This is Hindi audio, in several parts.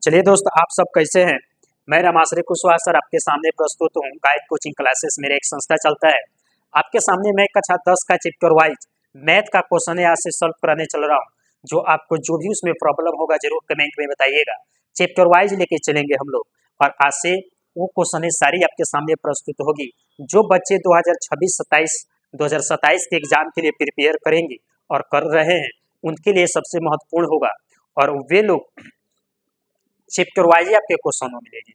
चलिए दोस्त, आप सब कैसे हैं। मैं रामाश्री कुशवाहा सर आपके सामने प्रस्तुत हूँ। गाइड कोचिंग क्लासेस मेरा एक संस्था चलता है। आपके सामने मैं कक्षा 10 का चैप्टर वाइज मैथ का क्वेश्चन है आज से सॉल्व कराने चल रहा हूँ। जो आपको जो भी उसमें प्रॉब्लम होगा जरूर कमेंट में बताइएगा। चैप्टर वाइज लेके चलेंगे हम लोग और आज से वो क्वेश्चन सारी आपके सामने प्रस्तुत होगी। जो बच्चे 2027 के एग्जाम के लिए प्रिपेयर करेंगे और कर रहे हैं उनके लिए सबसे महत्वपूर्ण होगा और वे लोग चैप्टर वाइज ही आपके क्वेश्चनों मिलेगी।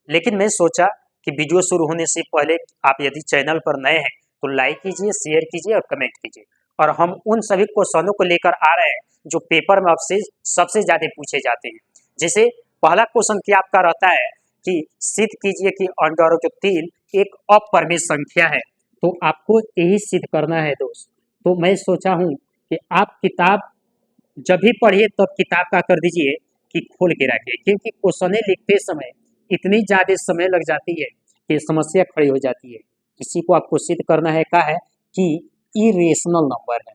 लेकिन मैं सोचा कि वीडियो शुरू होने से पहले आप यदि चैनल पर नए हैं तो लाइक कीजिए, शेयर कीजिए और कमेंट कीजिए। और हम उन सभी क्वेश्चनों को लेकर आ रहे हैं जो पेपर में आपसे सबसे ज्यादा पूछे जाते हैं। जैसे पहला क्वेश्चन क्या आपका रहता है कि सिद्ध कीजिए कि √3 एक अपरिमेय संख्या है। तो आपको यही सिद्ध करना है दोस्त। तो मैं सोचा हूँ कि आप किताब जब भी पढ़िए तब किताब का कर दीजिए कि खोल के रखिए, क्योंकि क्वेश्चन लिखते समय इतनी ज्यादा समय लग जाती है कि समस्या खड़ी हो जाती है। इसी को आपको सिद्ध करना है का है कि इरेशनल नंबर है।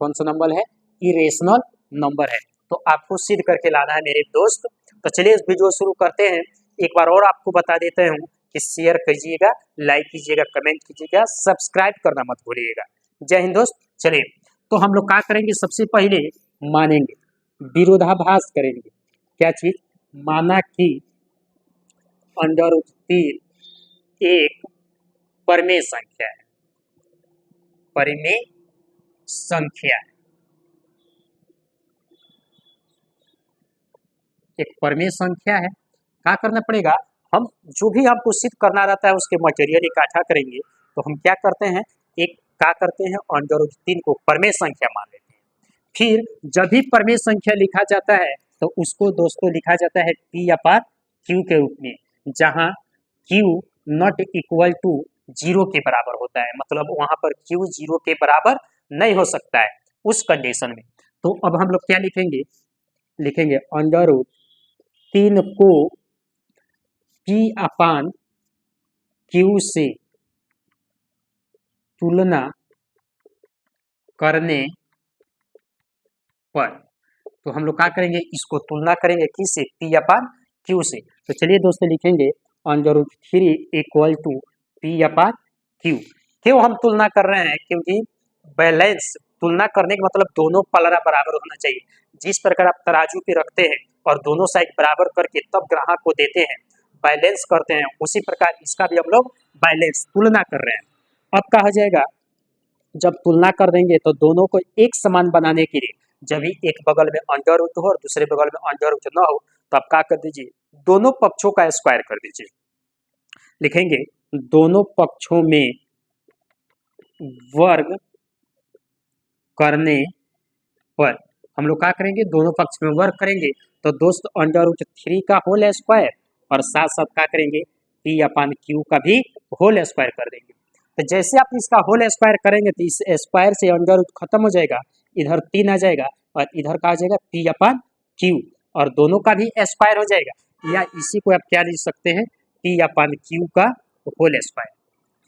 कौन सा नंबर है? इरेशनल नंबर है। तो आपको सिद्ध करके लाना है मेरे दोस्त। तो चलिए इस वीडियो शुरू करते हैं। एक बार और आपको बता देता हूँ कि शेयर कीजिएगा, लाइक कीजिएगा, कमेंट कीजिएगा, सब्सक्राइब करना मत भूलिएगा। जय हिंद दोस्त। चलिए तो हम लोग क्या करेंगे, सबसे पहले मानेंगे, विरोधाभास करेंगे। क्या चीज? माना कि √3 एक परिमेय संख्या है। परिमेय संख्या है, एक परिमेय संख्या है। क्या करना पड़ेगा, हम जो भी हमको सिद्ध करना रहता है उसके मटेरियल इकट्ठा करेंगे। तो हम क्या करते हैं, एक क्या करते हैं, √3 को परिमेय संख्या मान लेते हैं। फिर जब भी परिमेय संख्या लिखा जाता है तो उसको दोस्तों लिखा जाता है P/Q के रूप में, जहां Q नॉट इक्वल टू 0 के बराबर होता है। मतलब वहां पर Q 0 के बराबर नहीं हो सकता है उस कंडीशन में। तो अब हम लोग क्या लिखेंगे, लिखेंगे √3 को P/Q से तुलना करने पर, तो हम लोग क्या करेंगे, इसको तुलना करेंगे किससे? P/Q से। तो चलिए दोस्तों लिखेंगे √3 इक्वल टू P/Q। क्यों हम तुलना कर रहे हैं? क्योंकि बैलेंस तुलना करने का मतलब दोनों पलड़ा बराबर होना चाहिए। जिस प्रकार आप तराजू पे रखते हैं और दोनों साइड बराबर करके तब ग्राहक को देते हैं, बैलेंस करते हैं, उसी प्रकार इसका भी हम लोग बैलेंस तुलना कर रहे हैं। अब क्या हो जाएगा, जब तुलना कर देंगे तो दोनों को एक समान बनाने के लिए, जब भी एक बगल में अंडर रूट हो और दूसरे बगल में अंडर रूट न हो, तो आप क्या कर दीजिए, दोनों पक्षों का स्क्वायर कर दीजिए। लिखेंगे दोनों पक्षों में वर्ग करने पर, हम लोग क्या करेंगे, दोनों पक्ष में वर्ग करेंगे तो दोस्त √3 का होल स्क्वायर और साथ साथ क्या करेंगे, P/Q का भी होल स्क्वायर कर देंगे। तो जैसे आप इसका होल स्क्वायर करेंगे तो इस स्क्वायर से अंडर रूट खत्म हो जाएगा, इधर 3 आ जाएगा और इधर का आ जाएगा P/Q और दोनों का भी स्क्वायर हो जाएगा। या इसी को आप क्या लिख सकते हैं, P/Q का होल स्क्वायर।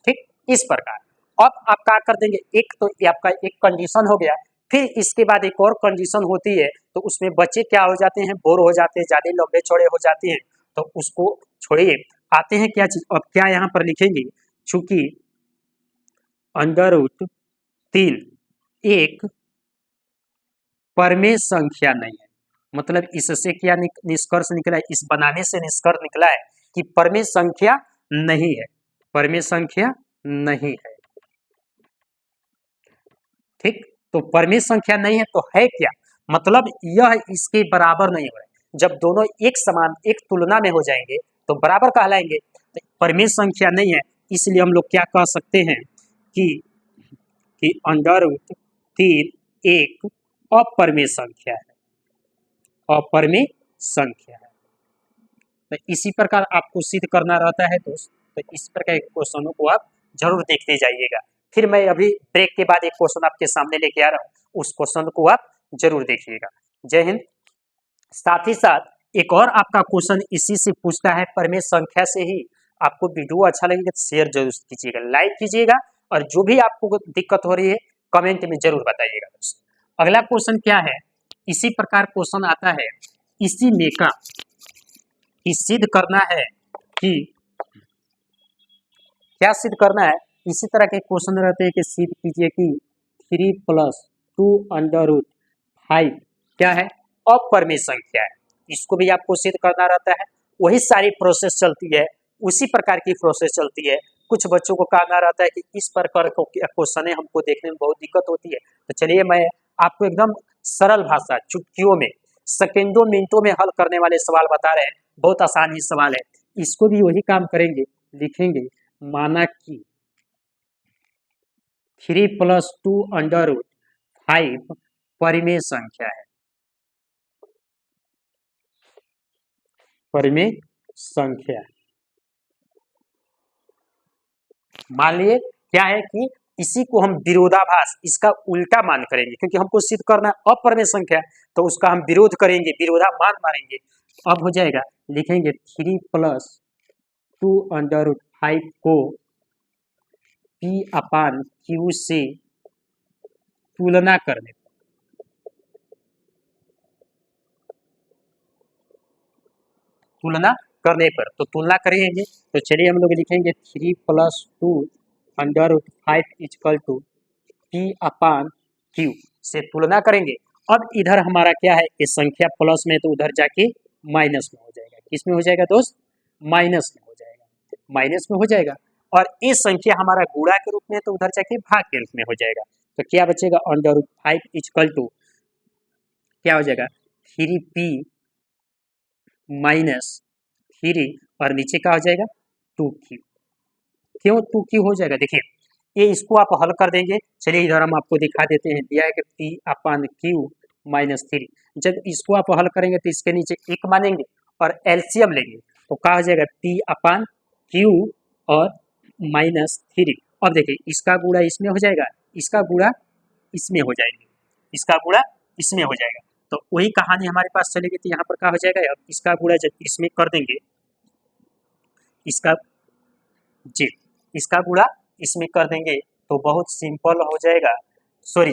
ठीक, इस प्रकार। अब आप क्या कर देंगे, एक तो ये आपका एक कंडीशन हो गया। फिर इसके बाद एक और कंडीशन होती है, तो उसमें बच्चे क्या हो जाते हैं, बोर हो जाते हैं, ज्यादा लंबे चौड़े हो जाते हैं, तो उसको छोड़िए। आते हैं क्या चीज, अब क्या यहाँ पर लिखेंगे, चूंकि √3 एक परिमेय संख्या नहीं है। मतलब इससे क्या निष्कर्ष निकला है, इस बनाने से निष्कर्ष निकला है कि परिमेय संख्या नहीं है, परिमेय संख्या नहीं है। ठीक, तो परिमेय संख्या नहीं है तो है क्या, मतलब यह इसके बराबर नहीं हो रहा है। जब दोनों एक समान एक तुलना में हो जाएंगे तो बराबर कहलाएंगे। तो परिमेय संख्या नहीं है, इसलिए हम लोग क्या कह सकते हैं कि √3 एक अपरिमेय संख्या है, अपरिमेय संख्या है। तो इसी प्रकार आपको सिद्ध करना रहता है दोस्त। तो इस प्रकार के क्वेश्चनों को आप जरूर देखते जाइएगा। फिर मैं अभी ब्रेक के बाद एक क्वेश्चन आपके सामने लेके आ रहा हूँ, उस क्वेश्चन को आप जरूर देखिएगा। जय हिंद। साथ ही साथ एक और आपका क्वेश्चन इसी से पूछता है, परिमेय संख्या से ही। आपको वीडियो अच्छा लगेगा तो शेयर जरूर कीजिएगा, लाइक कीजिएगा और जो भी आपको दिक्कत हो रही है कमेंट में जरूर बताइएगा दोस्त। अगला क्वेश्चन क्या है, इसी प्रकार क्वेश्चन आता है, इसी में का कि सिद्ध करना है कि क्या सिद्ध करना है। इसी तरह के क्वेश्चन रहते हैं कि सिद्ध कीजिए कि 3+2√5 क्या है, अपरिमेय संख्या है। इसको भी आपको सिद्ध करना रहता है। वही सारी प्रोसेस चलती है, उसी प्रकार की प्रोसेस चलती है। कुछ बच्चों को कहना रहता है कि इस प्रकार क्वेश्चन हमको देखने में बहुत दिक्कत होती है, तो चलिए मैं आपको एकदम सरल भाषा, चुटकियों में, सेकेंडों मिनटों में हल करने वाले सवाल बता रहे हैं। बहुत आसान ही सवाल है। इसको भी वही काम करेंगे, लिखेंगे माना कि 3+2√5 परिमेय संख्या है। परिमेय संख्या मान लिए क्या है कि इसी को हम विरोधाभास, इसका उल्टा मान करेंगे, क्योंकि हमको सिद्ध करना है अपरिमेय संख्या, तो उसका हम विरोध करेंगे, विरोधामान मानेंगे। अब हो जाएगा, लिखेंगे 3+2√5 को P/Q से तुलना करने पर, तो तुलना करेंगे। तो चलिए हम लोग लिखेंगे 3+2√5 इक्वल टू P/Q से तुलना करेंगे। अब इधर हमारा क्या है, ये संख्या प्लस में, तो उधर जाके माइनस में हो जाएगा। किस में हो जाएगा दोस्त, माइनस में हो जाएगा, माइनस में हो जाएगा। और ये संख्या हमारा गुणा के रूप में, तो उधर जाके भाग के रूप में हो जाएगा। तो क्या बचेगा, √5 इक्वल टू क्या हो जाएगा, 3P - 3 और नीचे क्या हो जाएगा, 2Q। क्यों 2Q हो जाएगा, देखिए ये इसको आप हल कर देंगे। चलिए इधर हम आपको दिखा देते हैं, दिया है कि P/Q - 3। जब इसको आप हल करेंगे तो इसके नीचे 1 मानेंगे और एलसीएम लेंगे, तो क्या हो जाएगा, P/Q और -3। अब देखिए इसका गुणा इसमें हो जाएगा, इसका गुणा इसमें हो जाएगा, इसका गुणा इसमें हो जाएगा। तो वही कहानी हमारे पास चलेगी। तो यहाँ पर क्या हो जाएगा, अब इसका गुणा जब इसमें कर देंगे, इसका जी इसका गुणा इसमें कर देंगे, तो बहुत सिंपल हो जाएगा। सॉरी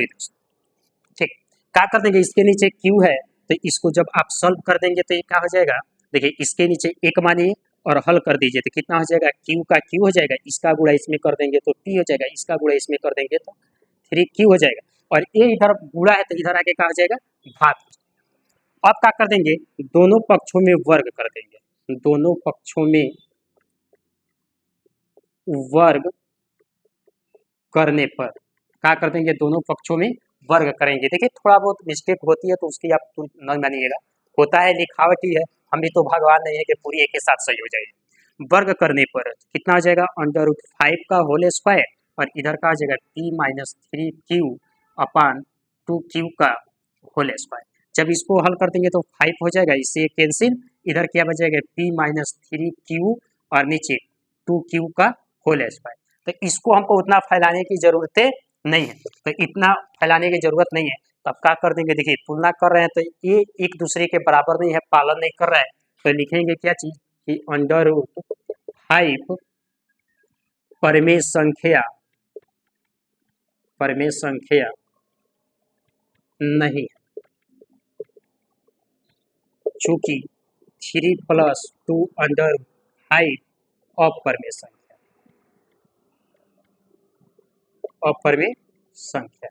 दोस्तों, ठीक, क्या कर देंगे, इसके नीचे Q है, तो इसको जब आप सॉल्व कर देंगे तो ये क्या हो जाएगा, देखिए इसके नीचे 1 मानिए और हल कर दीजिए, तो कितना हो जाएगा, Q का Q हो जाएगा, इसका गुणा इसमें कर देंगे तो T हो जाएगा, इसका गुणा इसमें कर देंगे तो 3Q हो जाएगा। और ये इधर गुणा है, तो इधर आके क्या हो जाएगा, भाग। अब क्या कर देंगे, दोनों पक्षों में वर्ग कर देंगे, दोनों पक्षों में वर्ग करने पर क्या कर देंगे, दोनों पक्षों में वर्ग करेंगे। देखिए थोड़ा बहुत मिस्टेक होती है, तो उसकी आप न मानिएगा, होता है, लिखावटी है, हम भी तो भगवान नहीं है कि पूरी एक के साथ सही हो जाएगी। वर्ग करने पर कितना हो जाएगा, √5 का होल स्क्वायर, और इधर का हो जाएगा P-3Q/2Q का होल स्क्वायर। जब इसको हल कर देंगे तो 5 हो जाएगा, इससे कैंसिल, इधर क्या बचेगा, P-3Q और नीचे 2Q का होल स्क्वायर। तो इसको हमको उतना फैलाने की जरूरत नहीं है, तो इतना फैलाने की जरूरत नहीं है। तो अब क्या कर देंगे, देखिए तुलना कर रहे हैं तो ये एक दूसरे के बराबर नहीं है, पालन नहीं कर रहा है, तो लिखेंगे क्या चीज कि √5 परिमेय संख्या नहीं, चूंकि 3+2√5 अपरिमेय संख्या।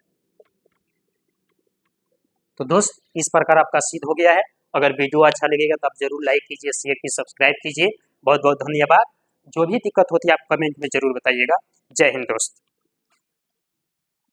तो दोस्त इस प्रकार आपका सिद्ध हो गया है। अगर वीडियो अच्छा लगेगा तो आप जरूर लाइक कीजिए, शेयर कीजिए, सब्सक्राइब कीजिए। बहुत बहुत धन्यवाद। जो भी दिक्कत होती है आप कमेंट में जरूर बताइएगा। जय हिंद दोस्त।